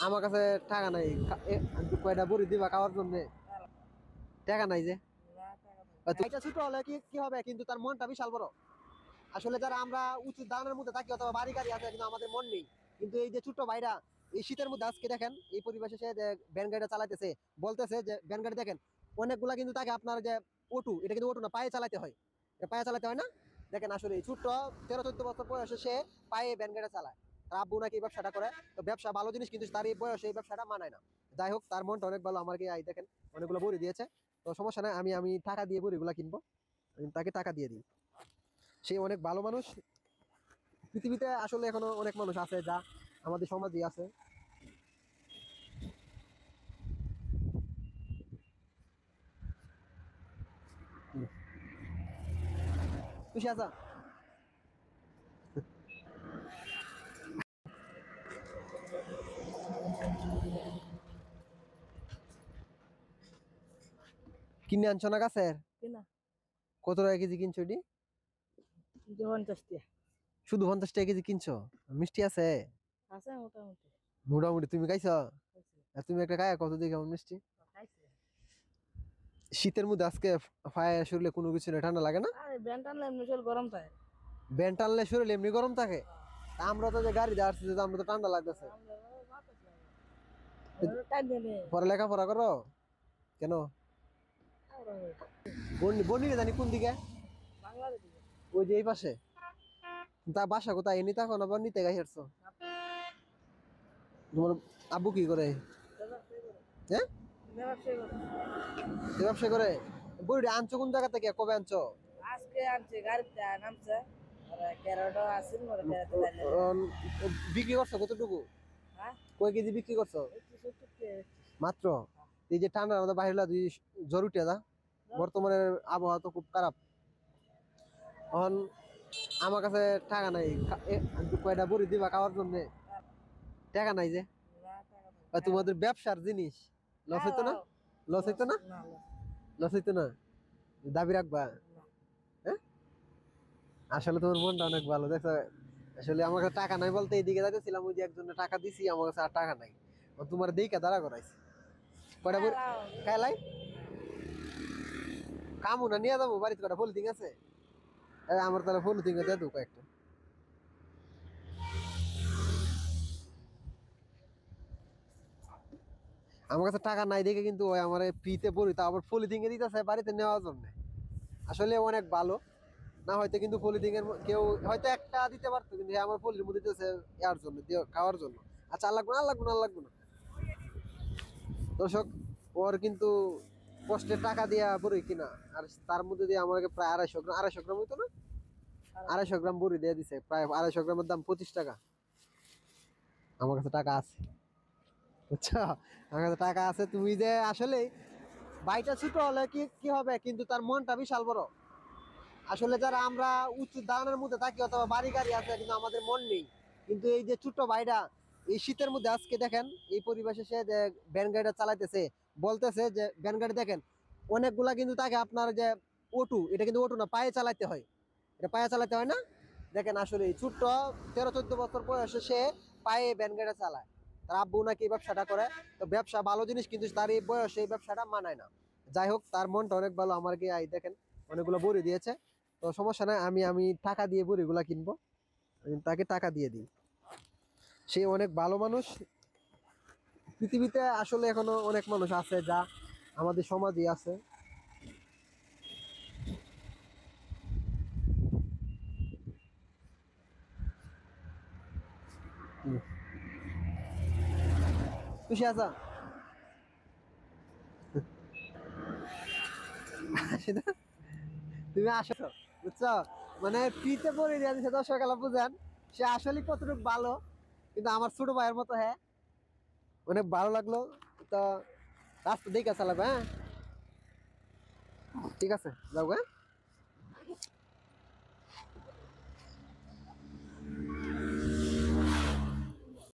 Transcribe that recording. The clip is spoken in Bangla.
আমার কাছে টাকা নাই। কয়টা বড়ি দিবা খাওয়ার জন্য? টাকা নাই যে। এটা ছোট হলে কি কি হবে, কিন্তু তার মনটা বিশাল বড়। আসলে যারা আমরা উঁচু দানের মধ্যে থাকি অথবা বাড়ি গাড়ি আছে, কিন্তু আমাদের মন নেই। কিন্তু এই যে ছোট ভাইরা এই শীতের মধ্যে আজকে দেখেন এই পরিবেশে সে যে ভ্যান গাড়িটা চালাইতেছে, বলতেছে যে ভ্যান গাড়ি দেখেন অনেকগুলা কিন্তু তাকে আপনার যে অটো, এটা কিন্তু অটো না, পায়ে চালাতে হয়। এটা পায়ে চালাতে হয় না? দেখেন আসলে এই ছোট্ট 13-14 বছর বয়সে সে পায়ে ভ্যান গাড়ি চালায়। তার আব্বু নাকি এই ব্যবসাটা করে। তো ব্যবসা ভালো জিনিস, কিন্তু তার এই বয়সে এই ব্যবসাটা মানায় না। যাই হোক, তার মনটা অনেক ভালো। আমাকে এই দেখেন অনেকগুলো বড়ি দিয়েছে। তো সমস্যা নাই, আমি আমি টাকা দিয়ে বড়িগুলা কিনবো। আমি তাকে টাকা দিয়ে দিই। সে অনেক ভালো মানুষ। পৃথিবীতে আসলে এখনো অনেক মানুষ আছে যা আমাদের সমাজে আছে। খুশি আছা? কিনে আনছো না গাছের? কিনা কত টাকা কেজি কিনছো এটি? 50 টিয়া শুধু 50 টাকা কেজি কিনছো? মিষ্টি আছে? আছে মোটামুটি। মোটামুটি। তুমি খাইছো? খাইছে। আর তুমি একটা খায় কত দিয়ে কেমন মিষ্টি? খাইছে। শীতের মধ্যে আজকে ফায়ার শরীরে কোনো কিছু নেই, ঠান্ডা লাগে না? আরে ব্যান্টান এমনি শরীর গরম থাকে। ব্যান টানলে শরীরে এমনি গরম থাকে। তা আমরা তো যে গাড়ি দিয়ে আসছি, তো আমরা তো ঠান্ডা লাগতেছে। আমরা বাতাস লাগে। আমরা টাইম দেনে পরে লেখাপড়া করো কেন? বন্নি বন্নি জানি কোন দিকে? বাংলাদেশ দিকে। ওই যে এই পাশে। তা বাসা কোথায়? এনি থাকো না, আবার নিতে গাই হাঁটছো? তোমার আব্বু কি করে? হ্যাঁ, ব্যবসা করে। এ ব্যবসা করে। বড়ি আনছো কোন জায়গা থেকে, কবে আনছো? আজকে আনছে গাড়িতে নামছে। আর কেরাটো আসিল মরে কেরাটো লাইলে। বিক্রি করছো কতটুকু? হ্যাঁ? কয় কেজি বিক্রি করছো? 70 কে। মাত্র? এই যে ঠান্ডার মধ্যে বাইরে জ্বর উঠে যা। বর্তমানে আবহাওয়া তো খুব খারাপ। এখন আমার কাছে টাকা নাই। কয়টা বড়ি দিবা খাওয়ার জন্য? টাকা নাই যে। আর তোমাদের ব্যবসার জিনিস লস হইতো না? লস হইতো না? লস হইতো না? দাবি রাখবা? হ্যাঁ, আসলে তোমার মনটা অনেক ভালো, দেখো। আসলে আমার কাছে টাকা নাই বলতে এইদিকে যাইতেছিলাম, ওই যে একজনের টাকা দিছি, আমার কাছে আর টাকা নাই। ও তোমার দিকে দাঁড়া করাইছে। কয়টা বড়ি খাইলাই? কামু না নিয়ে যাবো বাড়িতে, কটা পলিথিন আছে? আমার তাহলে পলিথিন দিয়ে দেবো কয়েকটা। আমার কাছে টাকা নাই দেখে কিন্তু ওই আমার ফ্রিতে পড়ি, তা আবার পলিথিন দিতেছে বাড়িতে নেওয়ার জন্য। আসলে অনেক ভালো। না হয়তো কিন্তু পলিথিন এর কেউ হয়তো একটা দিতে পারতো, কিন্তু আমার পলির মধ্যে দিতেছে ইয়ার জন্য, খাওয়ার জন্য। আচ্ছা, আর লাগবে না, আর লাগবে না, আর লাগবে না। দর্শক, ওর কিন্তু কষ্টের টাকা দিয়া বড়ি কিনা, আর তার মধ্যে দিয়ে আমাকে প্রায় 250 গ্রাম, 250 গ্রাম হইতো না, 250 গ্রাম বড়ি দিয়ে দিছে। প্রায় 250 গ্রামের দাম 25 টাকা। আমার কাছে টাকা আছে, বুঝছো? আমার কাছে টাকা আছে। তুমি যে আসলে বাড়িটা ছোট হলে কি কি হবে, কিন্তু তার মনটা বিশাল বড়। আসলে যারা আমরা উঁচু দানের মধ্যে থাকি অথবা বাড়ি গাড়ি আছে, কিন্তু আমাদের মন নেই। কিন্তু এই যে ছোট ভাইরা এই শীতের মধ্যে আজকে দেখেন এই পরিবেশে সে যে ভ্যান গাড়িটা চালাইতেছে, বলতেছে যে ভ্যান গাড়ি দেখেন অনেকগুলা কিন্তু তাকে আপনার যে অটো, এটা কিন্তু অটো না, পায়ে চালাতে হয়। এটা পায়ে চালাতে হয় না? দেখেন আসলে এই ছোট্ট 13-14 বছর বয়সে সে পায়ে ভ্যান গাড়ি চালায়। তার আব্বু নাকি এই ব্যবসাটা করে। তো ব্যবসা ভালো জিনিস, কিন্তু তার এই বয়সে এই ব্যবসাটা মানায় না। যাই হোক, তার মনটা অনেক ভালো। আমার কি আই দেখেন অনেকগুলো বড়ি দিয়েছে। তো সমস্যা নাই, আমি আমি টাকা দিয়ে বড়িগুলা কিনবো। আমি তাকে টাকা দিয়ে দিই। সে অনেক ভালো মানুষ। পৃথিবীতে আসলে এখনো অনেক মানুষ আছে যা আমাদের সমাজে আছে। হুম। খুশি আছা? তুমি আসো, বুঝছো? মানে ফ্রিতে পড়ে দিয়ে দিচ্ছে, দর্শক এলা বুঝেন সে আসলে কতটুকু ভালো। কিন্তু আমার ছোট ভাইয়ের মতো। হ্যাঁ, অনেক ভালো লাগলো। তো রাস্তা দেখে চালাবে, হ্যাঁ? ঠিক আছে, যাও, হ্যাঁ।